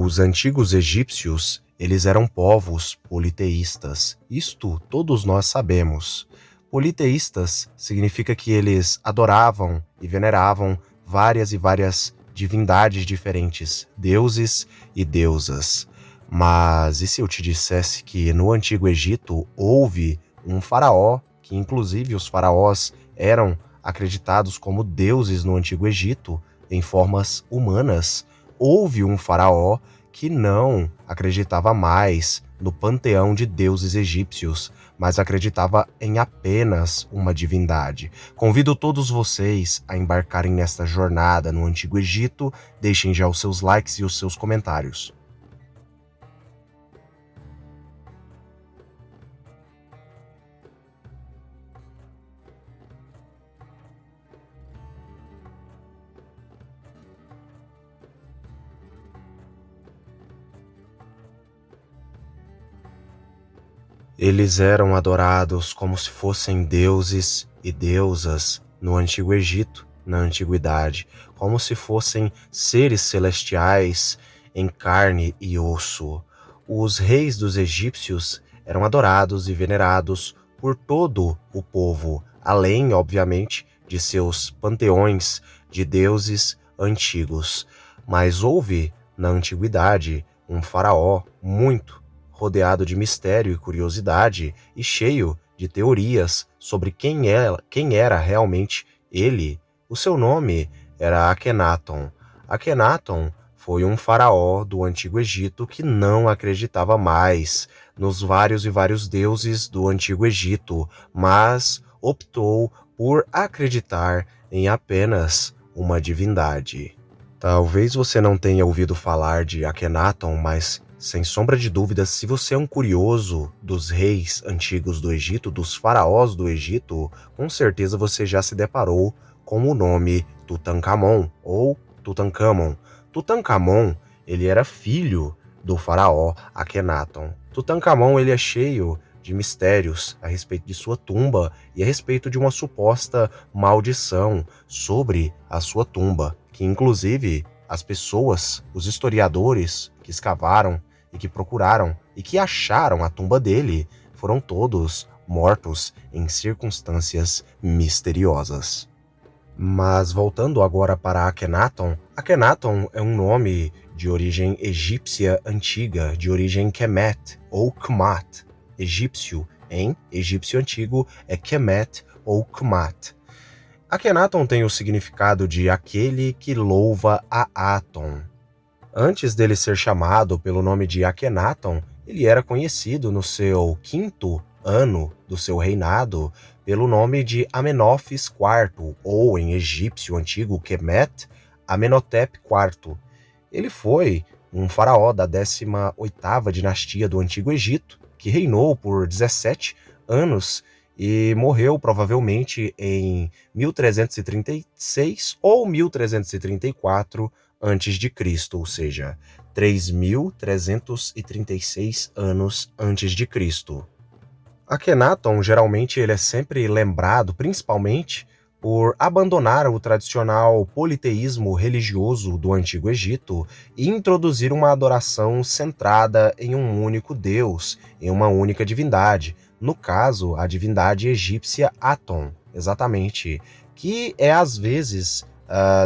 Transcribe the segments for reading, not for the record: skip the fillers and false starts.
Os antigos egípcios, eles eram povos politeístas. Isto todos nós sabemos. Politeístas significa que eles adoravam e veneravam várias e várias divindades diferentes, deuses e deusas. Mas e se eu te dissesse que no Antigo Egito houve um faraó, que inclusive os faraós eram acreditados como deuses no Antigo Egito, em formas humanas? Houve um faraó que não acreditava mais no panteão de deuses egípcios, mas acreditava em apenas uma divindade. Convido todos vocês a embarcarem nesta jornada no Antigo Egito. Deixem já os seus likes e os seus comentários. Eles eram adorados como se fossem deuses e deusas no Antigo Egito, na Antiguidade, como se fossem seres celestiais em carne e osso. Os reis dos egípcios eram adorados e venerados por todo o povo, além, obviamente, de seus panteões de deuses antigos. Mas houve, na Antiguidade, um faraó muito rodeado de mistério e curiosidade e cheio de teorias sobre quem era realmente ele. O seu nome era Akenaton. Akenaton foi um faraó do Antigo Egito que não acreditava mais nos vários e vários deuses do Antigo Egito, mas optou por acreditar em apenas uma divindade. Talvez você não tenha ouvido falar de Akenaton, mas sem sombra de dúvidas, se você é um curioso dos reis antigos do Egito, dos faraós do Egito, com certeza você já se deparou com o nome Tutankhamon ou Tutankhamon. Tutankhamon, ele era filho do faraó Akenaton. Tutankhamon, ele é cheio de mistérios a respeito de sua tumba e a respeito de uma suposta maldição sobre a sua tumba, que inclusive as pessoas, os historiadores que escavaram e que procuraram e que acharam a tumba dele, foram todos mortos em circunstâncias misteriosas. Mas voltando agora para Akenaton, Akenaton é um nome de origem egípcia antiga, de origem Kemet ou Kmat. Egípcio em egípcio antigo é Kemet ou Kmat. Akenaton tem o significado de aquele que louva a Aton. Antes dele ser chamado pelo nome de Akenaton, ele era conhecido no seu 5º ano do seu reinado pelo nome de Amenófis IV, ou em egípcio antigo Kemet, Amenhotep IV. Ele foi um faraó da 18ª dinastia do Antigo Egito, que reinou por 17 anos e morreu provavelmente em 1336 ou 1334 antes de Cristo, ou seja, 3.336 anos antes de Cristo. Akenaton, geralmente, ele é sempre lembrado, principalmente, por abandonar o tradicional politeísmo religioso do Antigo Egito e introduzir uma adoração centrada em um único deus, em uma única divindade, no caso, a divindade egípcia Aton, exatamente, que é às vezes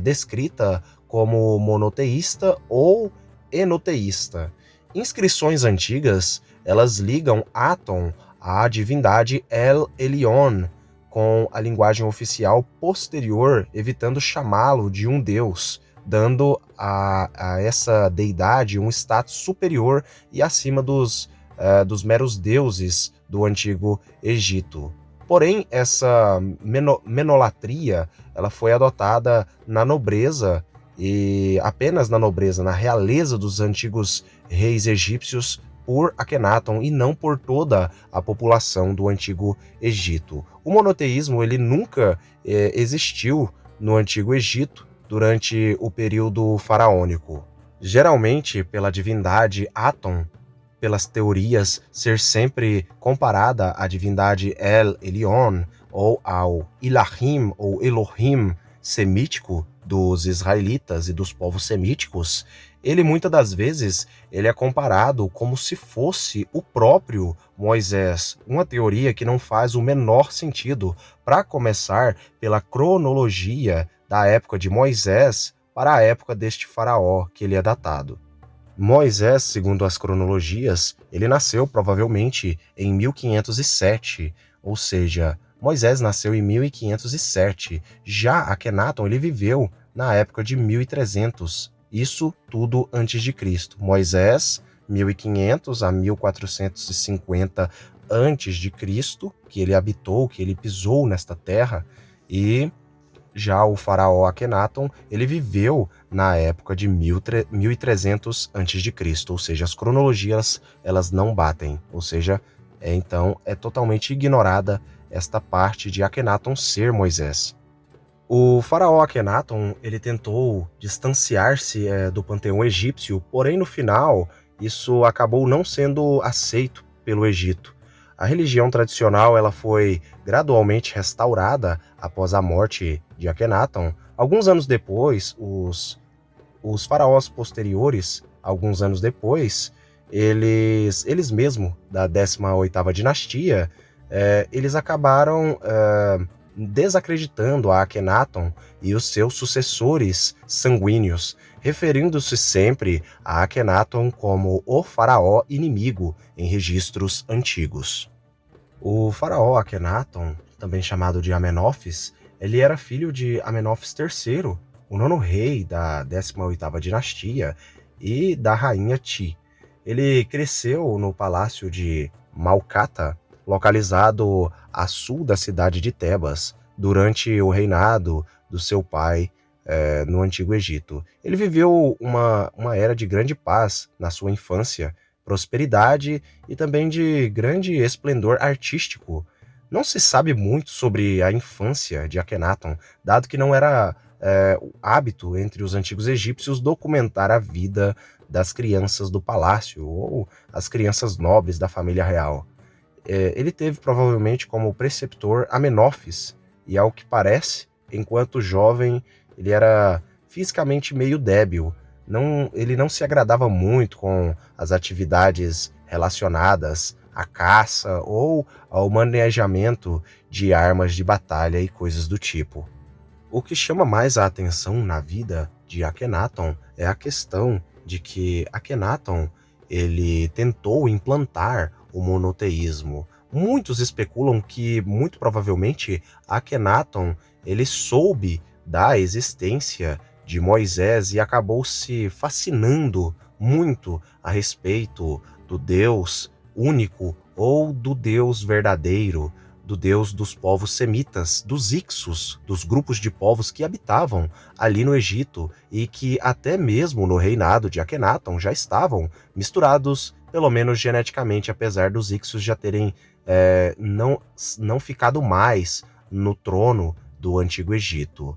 descrita como monoteísta ou enoteísta. Inscrições antigas, elas ligam Aton à divindade El Elyon, com a linguagem oficial posterior, evitando chamá-lo de um deus, dando a essa deidade um status superior e acima dos meros deuses do Antigo Egito. Porém, essa menolatria ela foi adotada na nobreza e apenas na nobreza, na realeza dos antigos reis egípcios por Akenaton e não por toda a população do Antigo Egito. O monoteísmo ele nunca existiu no Antigo Egito durante o período faraônico. Geralmente, pela divindade Aton, pelas teorias ser sempre comparada à divindade El Elyon ou ao Ilahim ou Elohim, semítico dos israelitas e dos povos semíticos, ele muitas das vezes ele é comparado como se fosse o próprio Moisés, uma teoria que não faz o menor sentido, para começar pela cronologia da época de Moisés para a época deste faraó que ele é datado. Moisés, segundo as cronologias, ele nasceu provavelmente em 1507, ou seja, Moisés nasceu em 1507. Já Akenaton, ele viveu na época de 1300. Isso tudo antes de Cristo. Moisés, 1500 a 1450 antes de Cristo, que ele habitou, que ele pisou nesta terra, e já o faraó Akenaton, ele viveu na época de 1300 a.C., ou seja, as cronologias elas não batem, ou seja, então é totalmente ignorada esta parte de Akenaton ser Moisés. O faraó Akenaton, ele tentou distanciar-se do panteão egípcio, porém no final isso acabou não sendo aceito pelo Egito. A religião tradicional ela foi gradualmente restaurada após a morte de Akenaton. Alguns anos depois, os faraós posteriores, alguns anos depois, eles mesmo, da 18ª dinastia, eles acabaram desacreditando a Akenaton e os seus sucessores sanguíneos, referindo-se sempre a Akenaton como o faraó inimigo em registros antigos. O faraó Akenaton, também chamado de Amenófis, ele era filho de Amenófis III, o nono rei da 18ª dinastia e da rainha Ti. Ele cresceu no palácio de Malcata, localizado a sul da cidade de Tebas, durante o reinado do seu pai no Antigo Egito. Ele viveu uma era de grande paz na sua infância, prosperidade e também de grande esplendor artístico. Não se sabe muito sobre a infância de Akenaton, dado que não era o hábito entre os antigos egípcios documentar a vida das crianças do palácio ou as crianças nobres da família real. Ele teve provavelmente como preceptor Amenófis, e ao que parece, enquanto jovem, ele era fisicamente meio débil. Ele não se agradava muito com as atividades relacionadas à caça ou ao manejamento de armas de batalha e coisas do tipo. O que chama mais a atenção na vida de Akenaton é a questão de que Akenaton ele tentou implantar o monoteísmo. Muitos especulam que, muito provavelmente, Akenaton ele soube da existência de Moisés e acabou se fascinando muito a respeito do Deus único ou do Deus verdadeiro, do Deus dos povos semitas, dos Ixos, dos grupos de povos que habitavam ali no Egito e que até mesmo no reinado de Akenaton já estavam misturados, pelo menos geneticamente, apesar dos Ixos já terem não ficado mais no trono do Antigo Egito.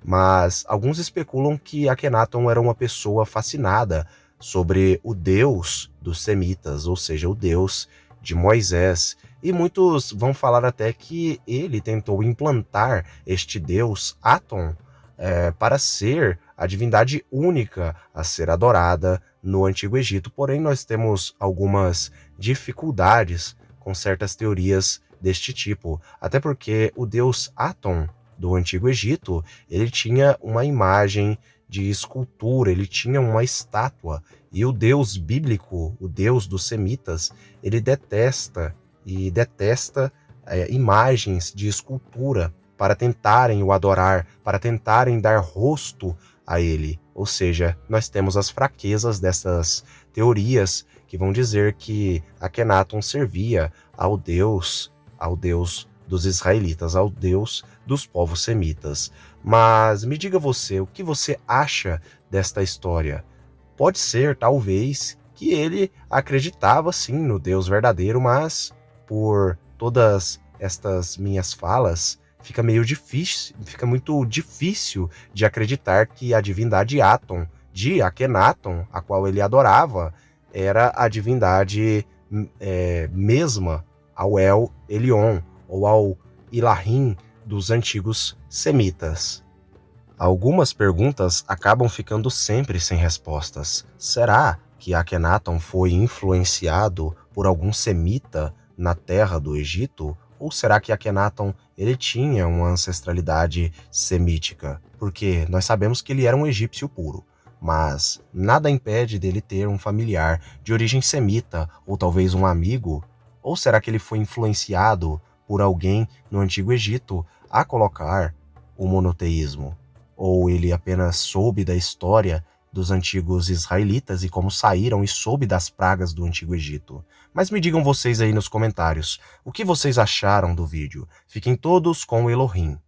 Mas alguns especulam que Akenaton era uma pessoa fascinada sobre o Deus dos semitas, ou seja, o Deus de Moisés, e muitos vão falar até que ele tentou implantar este Deus Aton para ser a divindade única a ser adorada no Antigo Egito. Porém, nós temos algumas dificuldades com certas teorias deste tipo, até porque o deus Aton do Antigo Egito, ele tinha uma imagem de escultura, ele tinha uma estátua, e o deus bíblico, o deus dos semitas, ele detesta imagens de escultura para tentarem o adorar, para tentarem dar rosto a ele. Ou seja, nós temos as fraquezas dessas teorias que vão dizer que Akenaton servia ao Deus dos israelitas, ao Deus dos povos semitas. Mas me diga você, o que você acha desta história? Pode ser, talvez, que ele acreditava sim no Deus verdadeiro, mas por todas estas minhas falas, fica muito difícil de acreditar que a divindade Aton, de Akenaton, a qual ele adorava, era a divindade mesma ao El Elyon, ou ao Ilahim dos antigos semitas. Algumas perguntas acabam ficando sempre sem respostas. Será que Akhenaton foi influenciado por algum semita na terra do Egito? Ou será que Akhenaton ele tinha uma ancestralidade semítica? Porque nós sabemos que ele era um egípcio puro, mas nada impede dele ter um familiar de origem semita ou talvez um amigo. Ou será que ele foi influenciado por alguém no Antigo Egito a colocar o monoteísmo? Ou ele apenas soube da história dos antigos israelitas e como saíram e soube das pragas do Antigo Egito? Mas me digam vocês aí nos comentários, o que vocês acharam do vídeo? Fiquem todos com o Elohim.